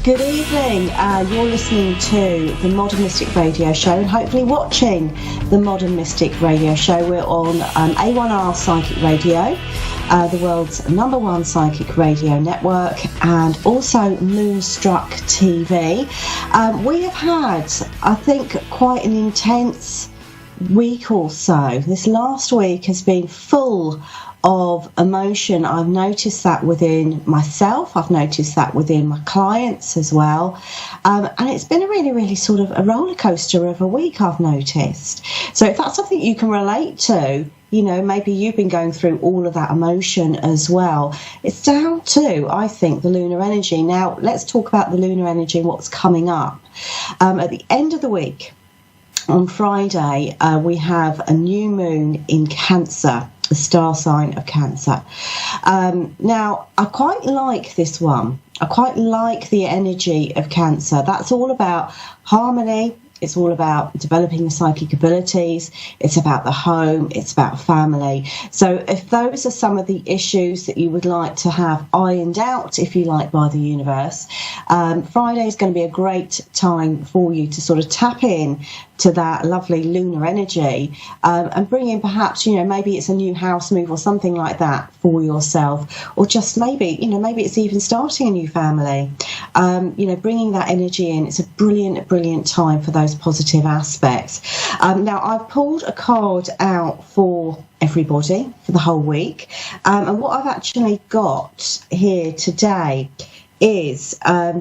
Good evening. You're listening to the Modern Mystic Radio Show and hopefully watching the Modern Mystic Radio Show. We're on A1R Psychic Radio, the world's #1 psychic radio network, and also Moonstruck TV. We have had, I think, quite an intense week or so. This last week has been full of emotion. I've noticed that within myself, I've noticed that within my clients as well, and it's been a really sort of a roller coaster of a week, I've noticed. So if that's something you can relate to, you know, maybe you've been going through all of that emotion as well. It's down to, I think, the lunar energy. Now let's talk about the lunar energy and what's coming up. At the end of the week, on Friday, we have a new moon in Cancer, the star sign of Cancer. Now, I quite like this one. I quite like the energy of Cancer. That's all about harmony. It's all about developing psychic abilities. It's about the home. It's about family. So if those are some of the issues that you would like to have ironed out, if you like, by the universe, Friday is going to be a great time for you to sort of tap in to that lovely lunar energy, and bring in perhaps, you know, maybe it's a new house move or something like that for yourself, or just maybe, you know, maybe it's even starting a new family. You know, bringing that energy in. It's a brilliant time for those positive aspects. Now, I've pulled a card out for everybody for the whole week, and what I've actually got here today is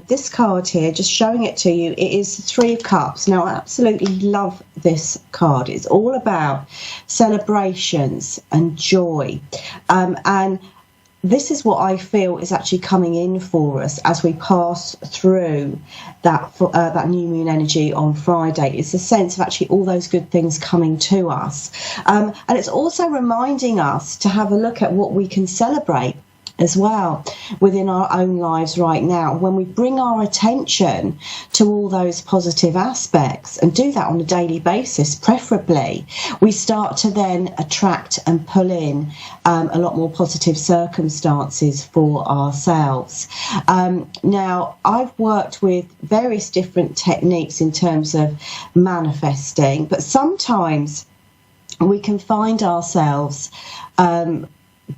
this card here, just showing it to you. It is the Three of Cups. Now, I absolutely love this card. It's all about celebrations and joy, and this is what I feel is actually coming in for us as we pass through that new moon energy on Friday. It's a sense of actually all those good things coming to us, and it's also reminding us to have a look at what we can celebrate as well within our own lives right now. When we bring our attention to all those positive aspects and do that on a daily basis, preferably, we start to then attract and pull in a lot more positive circumstances for ourselves. Now, I've worked with various different techniques in terms of manifesting, but sometimes we can find ourselves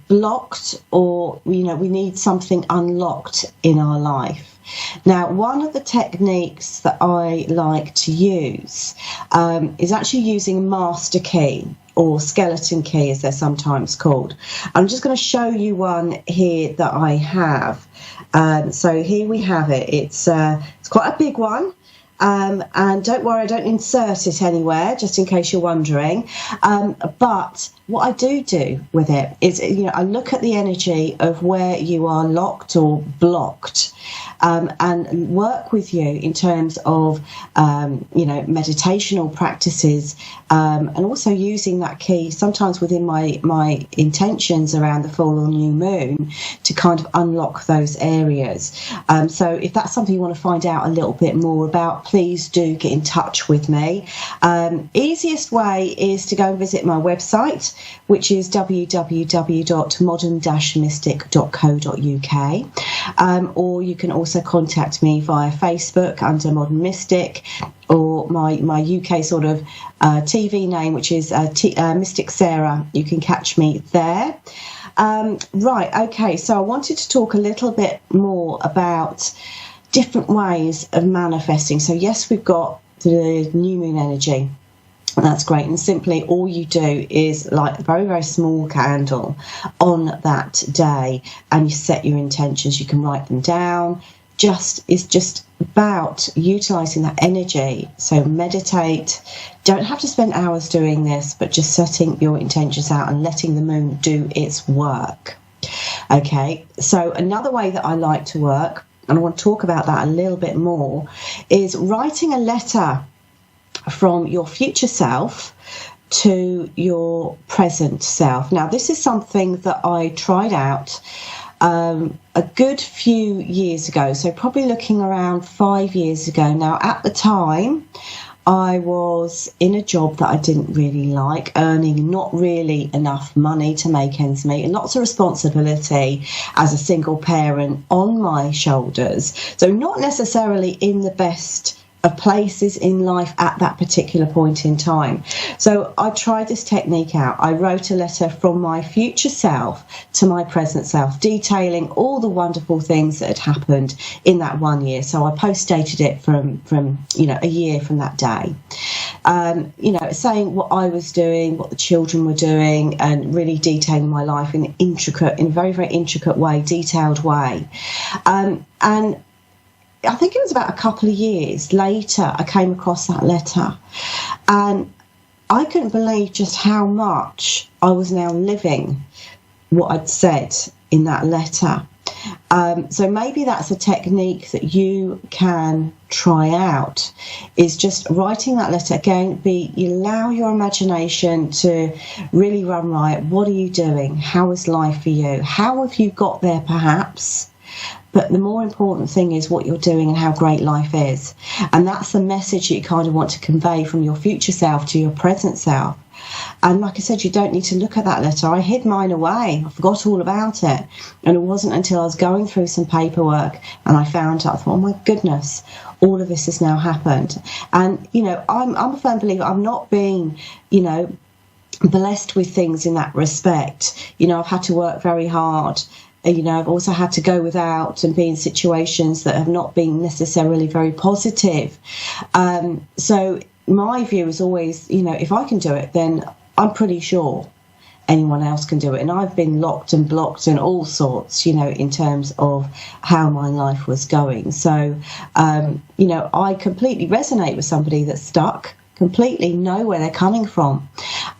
blocked, or, you know, we need something unlocked in our life. Now, one of the techniques that I like to use is actually using master key, or skeleton key as they're sometimes called. I'm just going to show you one here that I have. So here we have it. It's quite a big one. And don't worry, I don't insert it anywhere, just in case you're wondering. But what I do with it is, you know, I look at the energy of where you are locked or blocked, and work with you in terms of, you know, meditational practices, and also using that key sometimes within my intentions around the full or new moon to kind of unlock those areas. So if that's something you want to find out a little bit more about, please do get in touch with me. Easiest way is to go and visit my website, which is www.modern-mystic.co.uk, or you can also contact me via Facebook under Modern Mystic, or my UK sort of TV name, which is Mystic Sarah. You can catch me there. Right, okay, so I wanted to talk a little bit more about different ways of manifesting. So yes, we've got the new moon energy. That's great, and simply all you do is light a very small candle on that day, and you set your intentions. You can write them down. It's just about utilizing that energy. So meditate. Don't have to spend hours doing this, but just setting your intentions out and letting the moon do its work. Okay, so another way that I like to work, and I want to talk about that a little bit more, is writing a letter from your future self to your present self. Now, this is something that I tried out a good few years ago, so probably looking around 5 years ago. Now, at the time, I was in a job that I didn't really like, earning not really enough money to make ends meet, and lots of responsibility as a single parent on my shoulders. So not necessarily in the best of places in life at that particular point in time. So I tried this technique out. I wrote a letter from my future self to my present self, detailing all the wonderful things that had happened in that 1 year. So I post-dated it from a year from that day. Saying what I was doing, what the children were doing, and really detailing my life in a very, very intricate way, detailed way. And I think it was about a couple of years later I came across that letter, and I couldn't believe just how much I was now living what I'd said in that letter. So maybe that's a technique that you can try out, is just writing that letter again. You allow your imagination to really run riot. What are you doing? How is life for you? How have you got there, perhaps? But the more important thing is what you're doing and how great life is. And that's the message that you kind of want to convey from your future self to your present self. And like I said, you don't need to look at that letter. I hid mine away. I forgot all about it. And it wasn't until I was going through some paperwork and I found it, I thought, oh my goodness, all of this has now happened. And, I'm a firm believer. I'm not being, blessed with things in that respect. I've had to work very hard. I've also had to go without and be in situations that have not been necessarily very positive. So my view is always, if I can do it, then I'm pretty sure anyone else can do it. And I've been locked and blocked and all sorts, in terms of how my life was going. So, I completely resonate with somebody that's stuck, completely know where they're coming from.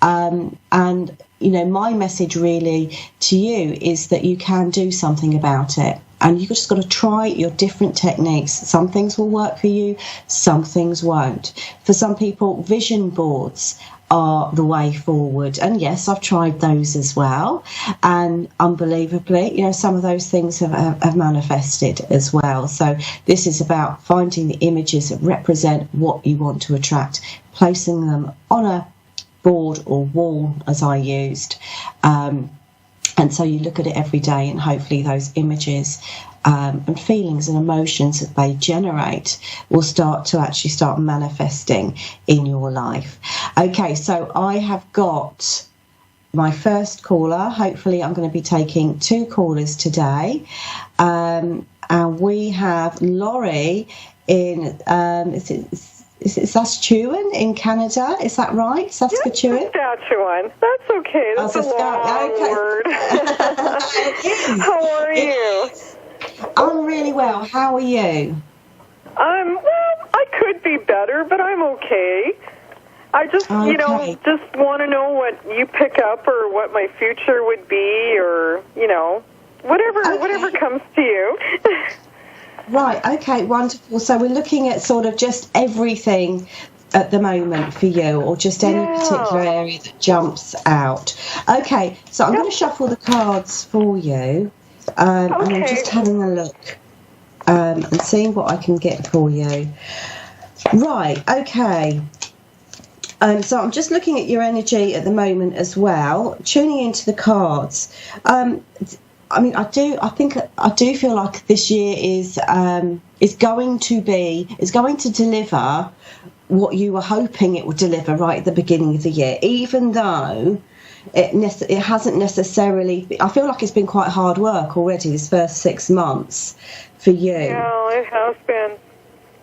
And my message really to you is that you can do something about it. And you've just got to try your different techniques. Some things will work for you, some things won't. For some people, vision boards are the way forward. And yes, I've tried those as well. And unbelievably, some of those things have manifested as well. So this is about finding the images that represent what you want to attract, placing them on a board or wall, as I used. And so you look at it every day, and hopefully those images and feelings and emotions that they generate will start manifesting in your life. Okay, so I have got my first caller. Hopefully I'm going to be taking 2 callers today. And we have Laurie in, is it Saskatchewan in Canada? Is that right? Saskatchewan? Yes, Saskatchewan. That's okay. That's a long word. How are you? I'm really well. How are you? Well, I could be better, but I'm okay. I just, just want to know what you pick up or what my future would be, or, whatever comes to you. Right, okay, wonderful. So we're looking at sort of just everything at the moment for you, or just any particular area that jumps out. Okay, so I'm going to shuffle the cards for you, and I'm just having a look and seeing what I can get for you. Right, okay. So I'm just looking at your energy at the moment as well, tuning into the cards. I do feel like this year is going to deliver what you were hoping it would deliver right at the beginning of the year, even though it hasn't necessarily. I feel like it's been quite hard work already this first 6 months for you. Yeah, it has been.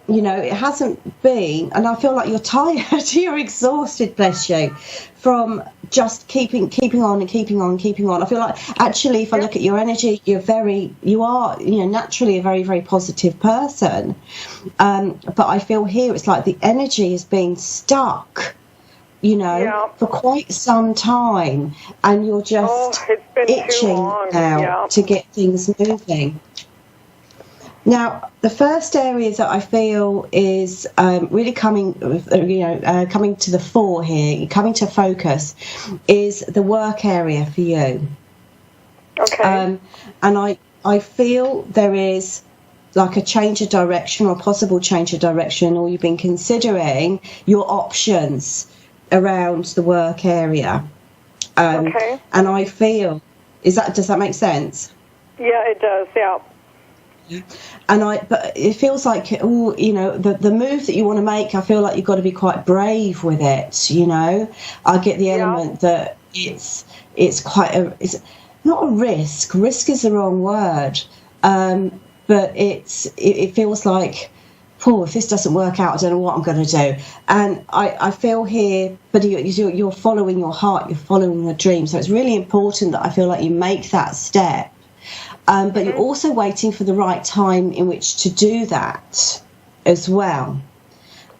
It hasn't been, and I feel like you're tired, you're exhausted, bless you, from just keeping on. I feel like, actually, if I look at your energy, you are naturally a very, very positive person. But I feel here it's like the energy has been stuck, for quite some time, and you're just itching now to get things moving. Now, the first area that I feel is really coming to the fore here, coming to focus, is the work area for you. Okay. And I feel there is like a change of direction or possible change of direction, or you've been considering your options around the work area. Okay. And I feel, does that make sense? Yeah, it does, yeah. But it feels like, the move that you want to make, I feel like you've got to be quite brave with it, I get the element that it's it's not a risk. Risk is the wrong word. But it feels like, if this doesn't work out, I don't know what I'm going to do. And I feel here, but you're following your heart, you're following your dream. So it's really important that I feel like you make that step. But you're also waiting for the right time in which to do that as well.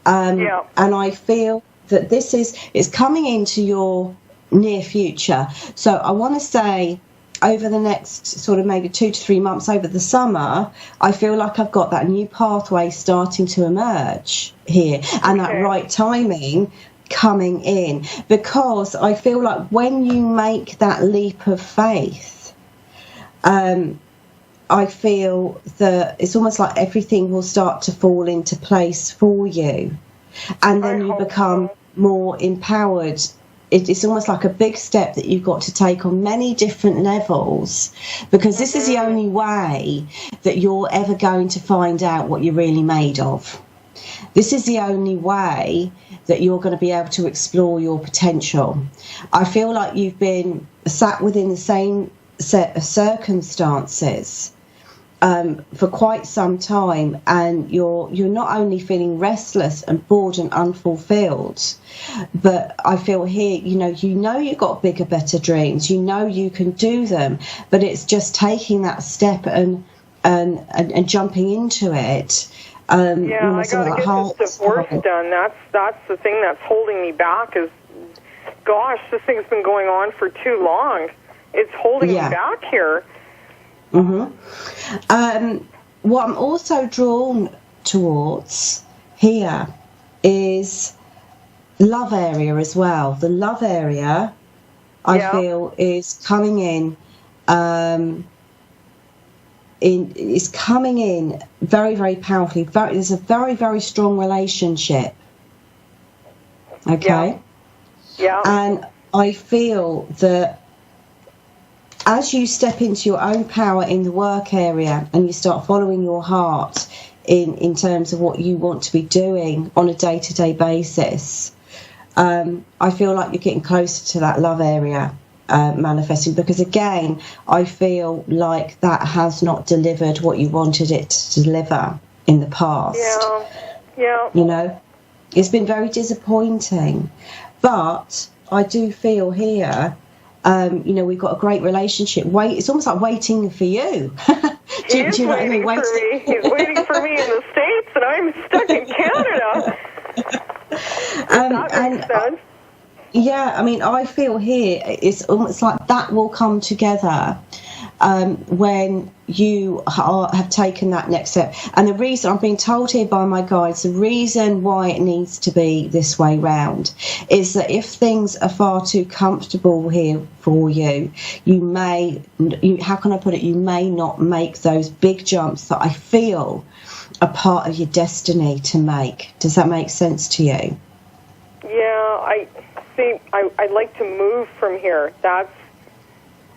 And I feel that this is coming into your near future. So I want to say, over the next sort of maybe 2 to 3 months over the summer, I feel like I've got that new pathway starting to emerge here, and that right timing coming in, because I feel like when you make that leap of faith, I feel that it's almost like everything will start to fall into place for you, and then you become more empowered. It's almost like a big step that you've got to take on many different levels, because this is the only way that you're ever going to find out what you're really made of. This is the only way that you're going to be able to explore your potential. I feel like you've been sat within the same set of circumstances for quite some time, and you're not only feeling restless and bored and unfulfilled, but I feel here, you've got bigger, better dreams, you can do them, but it's just taking that step and jumping into it. I gotta get this divorce done. That's the thing that's holding me back. Is, gosh, this thing's been going on for too long. It's holding me back here. What I'm also drawn towards here is love area as well. The love area, I feel, is coming in. Is coming in very, very powerfully. There's a very, very strong relationship. Okay. Yeah. And I feel that as you step into your own power in the work area and you start following your heart in terms of what you want to be doing on a day-to-day basis, I feel like you're getting closer to that love area manifesting, because again, I feel like that has not delivered what you wanted it to deliver in the past. Yeah. It's been very disappointing, but I do feel here, we've got a great relationship. It's almost like waiting for you. do you know what I mean? He's waiting for me in the States, and I'm stuck in Canada. That makes sense. I feel here it's almost like that will come together when you have taken that next step. And the reason I'm being told here by my guides, the reason why it needs to be this way round is that if things are far too comfortable here for you, you may not make those big jumps that I feel are part of your destiny to make. Does that make sense to you? Yeah, I'd like to move from here.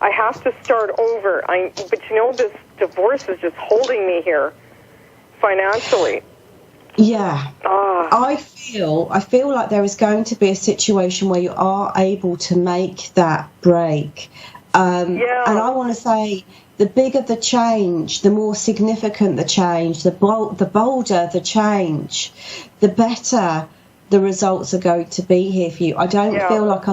I have to start over. But this divorce is just holding me here financially. Yeah. I feel like there is going to be a situation where you are able to make that break. And I want to say, the bigger the change, the more significant the change, the bolder the change, the better the results are going to be here for you. I don't feel like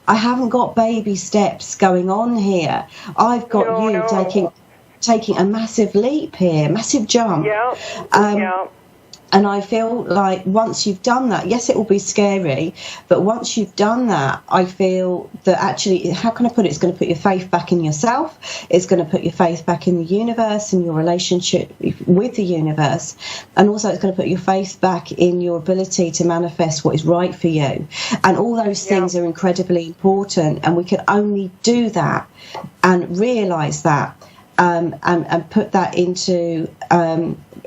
I haven't got baby steps going on here. I've got taking a massive leap here, massive jump. And I feel like once you've done that, yes, it will be scary, but once you've done that, I feel that actually, how can I put it? It's going to put your faith back in yourself. It's going to put your faith back in the universe and your relationship with the universe. And also it's going to put your faith back in your ability to manifest what is right for you. And all those things are incredibly important. And we can only do that and realise that and put that into,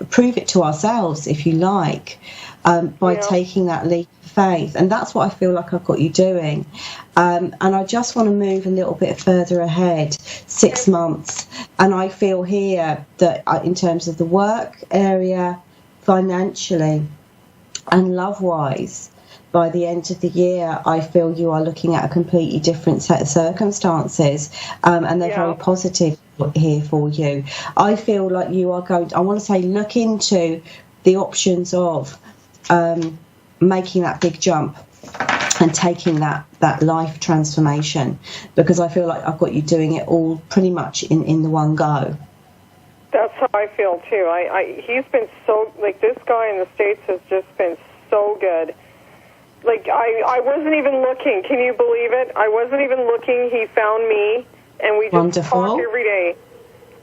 prove it to ourselves, if you like, by taking that leap of faith. And that's what I feel like I've got you doing. And I just want to move a little bit further ahead, 6 months. And I feel here that in terms of the work area, financially and love-wise, by the end of the year, I feel you are looking at a completely different set of circumstances, and they're very positive here for you. I feel like you are going to, I want to say, look into the options of making that big jump and taking that life transformation, because I feel like I've got you doing it all pretty much in the one go. That's how I feel too. He's been so, like, this guy in the States has just been so good. Like, I wasn't even looking. Can you believe it? I wasn't even looking. He found me, and we just talk every day.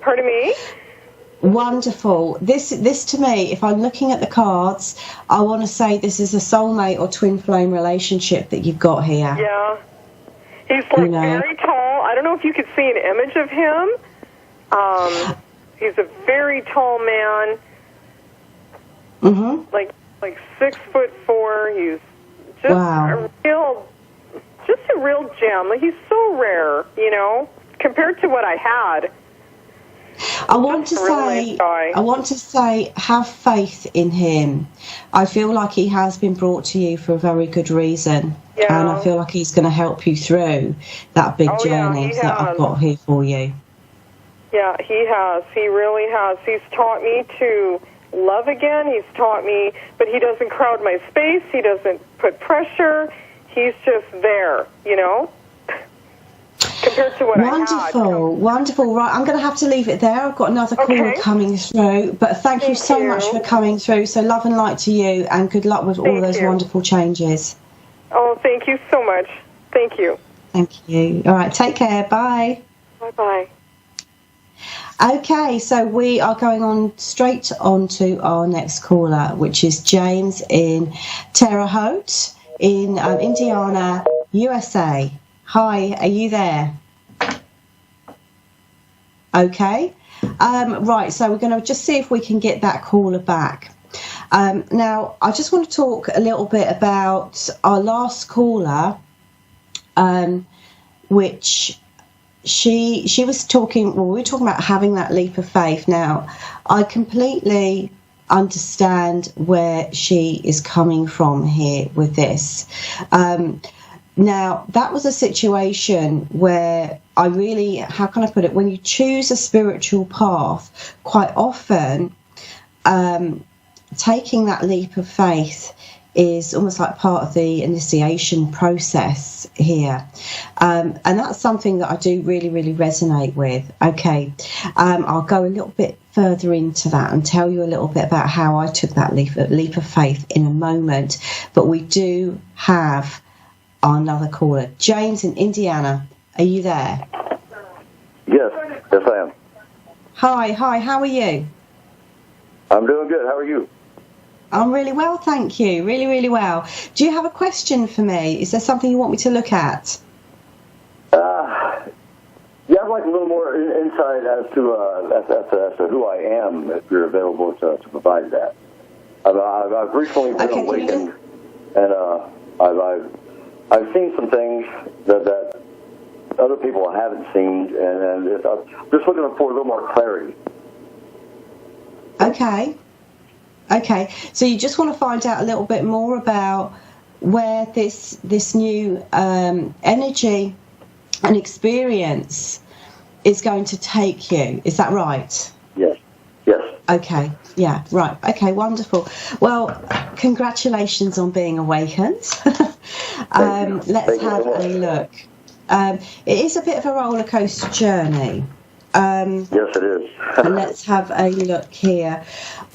Pardon me? Wonderful. This to me, if I'm looking at the cards, I want to say this is a soulmate or twin flame relationship that you've got here. Yeah. He's like very tall. I don't know if you could see an image of him. He's a very tall man. Mm-hmm. Like 6'4". He's just a real gem. Like, he's so rare, you know, compared to what I had. I want to say, have faith in him. I feel like he has been brought to you for a very good reason. Yeah. And I feel like he's going to help you through that big journey that I've got here for you. Yeah, he has. He really has. He's taught me to love again. He's taught me, but he doesn't crowd my space. He doesn't put pressure. He's just there, you know, compared to what I had. Wonderful. Right, I'm going to have to leave it there. I've got another caller coming through, but thank you so much for coming through. So love and light to you, and good luck with all those wonderful changes. Oh, thank you so much. Thank you. Thank you. All right, take care. Bye. Bye-bye. Okay, so we are going straight on to our next caller, which is James in Terre Haute in Indiana, USA. Hi, are you there? Okay. Right, so we're going to just see if we can get that caller back. Now, I just want to talk a little bit about our last caller, which... She was talking, we were talking about having that leap of faith. Now, I completely understand where she is coming from here with this. Now, that was a situation where I really, how can I put it, when you choose a spiritual path, quite often taking that leap of faith is almost like part of the initiation process here. And that's something that I do really, really resonate with. Okay, I'll go a little bit further into that and tell you a little bit about how I took that leap of faith in a moment. But we do have another caller. James in Indiana, are you there? Yes I am. Hi, how are you? I'm doing good. How are you? I'm really well, thank you. Really, really well. Do you have a question for me? Is there something you want me to look at? Yeah, I'd like a little more insight as to who I am, if you're available to provide that. I've recently been awakened, and I've seen some things that other people haven't seen, and I'm just looking for a little more clarity. Okay, so you just want to find out a little bit more about where this new energy and experience is going to take you. Is that right? Yes. Okay, yeah, right. Okay, wonderful. Well, congratulations on being awakened. Let's have a look. It is a bit of a roller coaster journey. Yes, it is. And let's have a look here.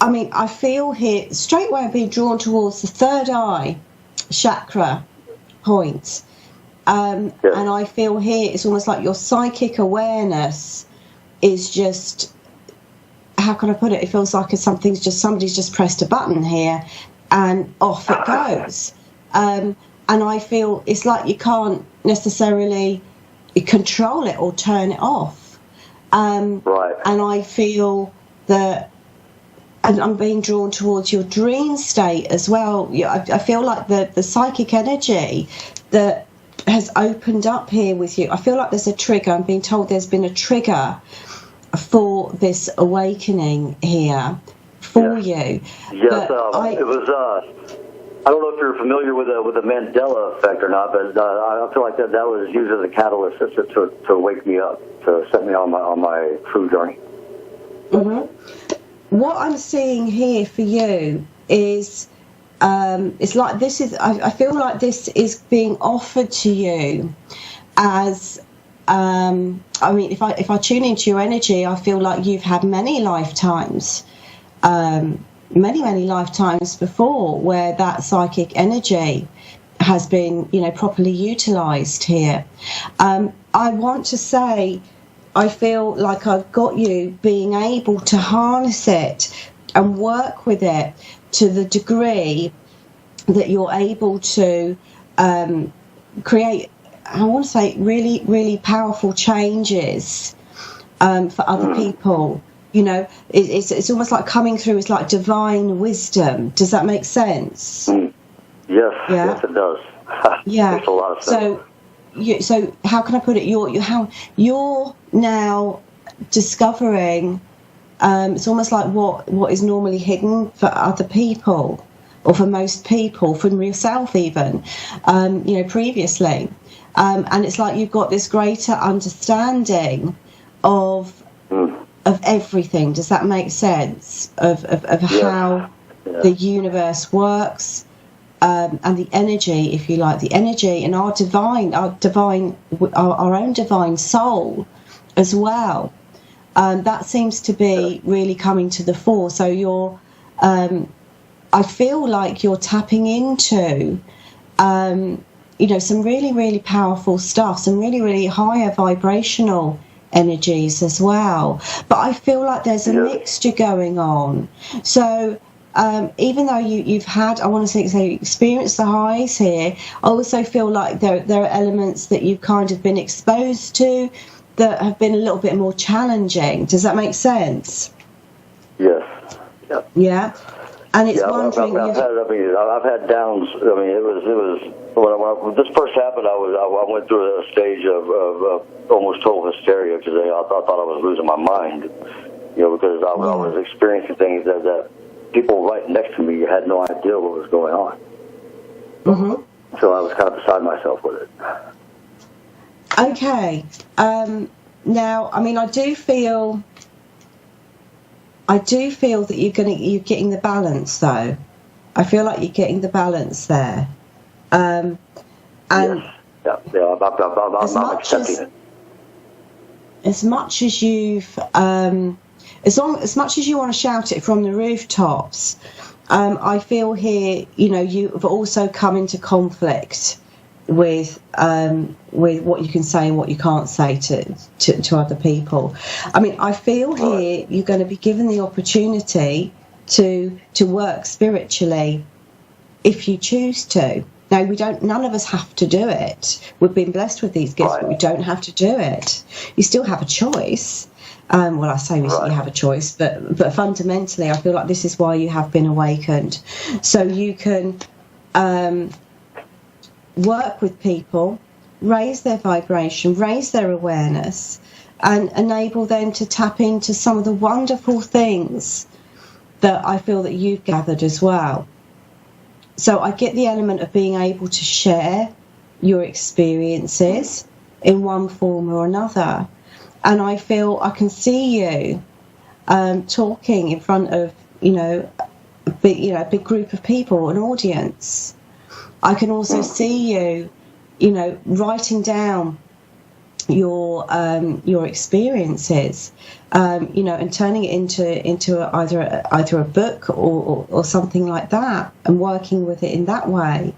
I mean, I feel here straight away being drawn towards the third eye chakra point. And I feel here it's almost like your psychic awareness is just, how can I put it? It feels like somebody's just pressed a button here and off it goes. And I feel it's like you can't necessarily control it or turn it off. Right. And I feel that, and I'm being drawn towards your dream state as well. I feel like the psychic energy that has opened up here with you, I feel like there's a trigger. I'm being told there's been a trigger for this awakening here for you. Yes, it was. I don't know if you're familiar with the Mandela effect or not, but I feel like that was used as a catalyst to wake me up, to set me on my true journey. Mm-hmm. What I'm seeing here for you is, it's like this is. I feel like this is being offered to you as. I mean, if I tune into your energy, I feel like you've had many lifetimes. Many lifetimes before where that psychic energy has been, properly utilized here. I want to say, I feel like I've got you being able to harness it and work with it to the degree that you're able to create, I want to say, really, really powerful changes for other people. It's almost like coming through as like divine wisdom. Does that make sense? Yes, yes, it does. Yeah. Makes a lot of sense. So how can I put it? You're now discovering. It's almost like what is normally hidden for other people, or for most people, from yourself even. Previously, and it's like you've got this greater understanding of everything. Does that make sense? Of how the universe works, and the energy, if you like, the energy, and our own divine soul as well. That seems to be really coming to the fore. So you're, I feel like you're tapping into, some really, really powerful stuff, some really, really higher vibrational energies as well. But I feel like there's a mixture going on. So even though you've had, I want to say experienced the highs here, I also feel like there are elements that you've kind of been exposed to that have been a little bit more challenging. Does that make sense? Yes. Yeah. And it's wondering. I've had downs. I mean, it was when this first happened. I went through a stage of almost total hysteria because I thought I was losing my mind. Because I was experiencing things that people right next to me had no idea what was going on. Mm-hmm. So I was kind of beside myself with it. Okay. Now, I mean, I do feel that you're getting the balance, though. I feel like you're getting the balance there. And I'm accepting it. As much as you've, as much as you want to shout it from the rooftops, I feel here, you've also come into conflict with what you can say and what you can't say to other people. I mean, I feel here you're going to be given the opportunity to work spiritually if you choose to. Now, none of us have to do it. We've been blessed with these gifts, but we don't have to do it. You still have a choice. Well, I say you have a choice, but fundamentally, I feel like this is why you have been awakened. So you can work with people, raise their vibration, raise their awareness, and enable them to tap into some of the wonderful things that I feel that you've gathered as well. So I get the element of being able to share your experiences in one form or another. And I feel I can see you talking in front of, a big group of people, an audience. I can also see you, writing down your experiences, and turning it into either a book or something like that, and working with it in that way.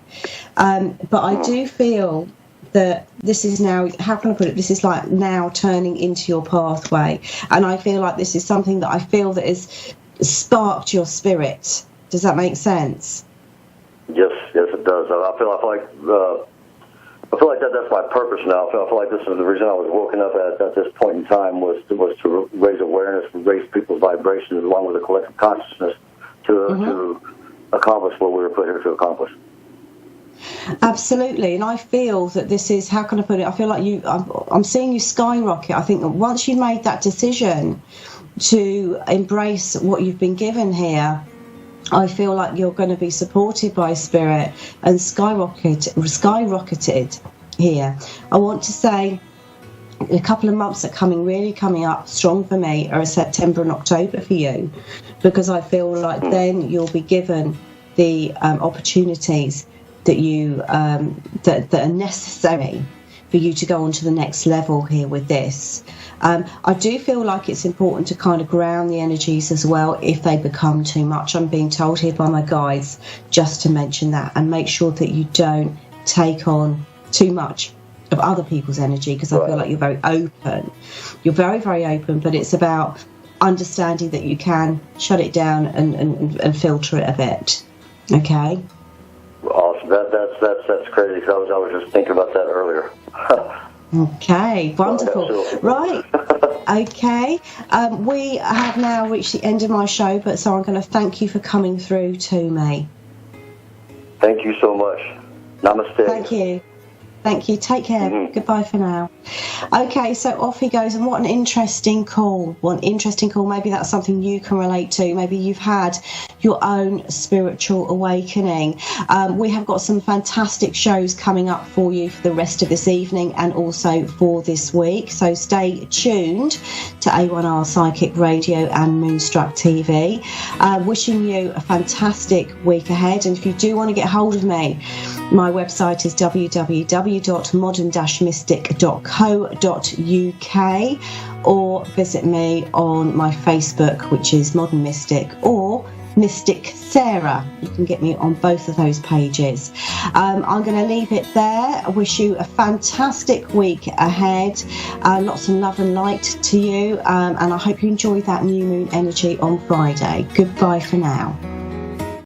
But I do feel that this is now, how can I put it, this is like now turning into your pathway, and I feel like this is something that I feel that has sparked your spirit. Does that make sense? Yes, it does. I feel like feel like that's my purpose now. I feel like this is the reason I was woken up at this point in time was to raise awareness, raise people's vibrations along with the collective consciousness to accomplish what we were put here to accomplish. Absolutely, and I feel that this is, how can I put it, I feel like I'm seeing you skyrocket. I think that once you made that decision to embrace what you've been given here, I feel like you're going to be supported by Spirit and skyrocketed here. I want to say a couple of months are coming up strong for me are September and October for you, because I feel like then you'll be given the opportunities that you that are necessary for you to go on to the next level here with this. I do feel like it's important to kind of ground the energies as well if they become too much. I'm being told here by my guides just to mention that, and make sure that you don't take on too much of other people's energy, because I feel like you're very open. You're very, very open, but it's about understanding that you can shut it down and filter it a bit. Okay? Awesome. That's crazy, because I was just thinking about that earlier. Okay, wonderful. Right. Okay. We have now reached the end of my show, but so I'm going to thank you for coming through to me. Thank you so much. Namaste. Thank you. Thank you. Take care. Mm-hmm. Goodbye for now. Okay, so off he goes. And what an interesting call. What an interesting call. Maybe that's something you can relate to. Maybe you've had your own spiritual awakening. We have got some fantastic shows coming up for you for the rest of this evening and also for this week. So stay tuned to A1R Psychic Radio and Moonstruck TV. Wishing you a fantastic week ahead. And if you do want to get hold of me, my website is www.modern-mystic.co.uk, or visit me on my Facebook, which is Modern Mystic, or Mystic Sarah. You can get me on both of those pages. I'm going to leave it there. I wish you a fantastic week ahead. Lots of love and light to you, and I hope you enjoy that new moon energy on Friday. Goodbye for now.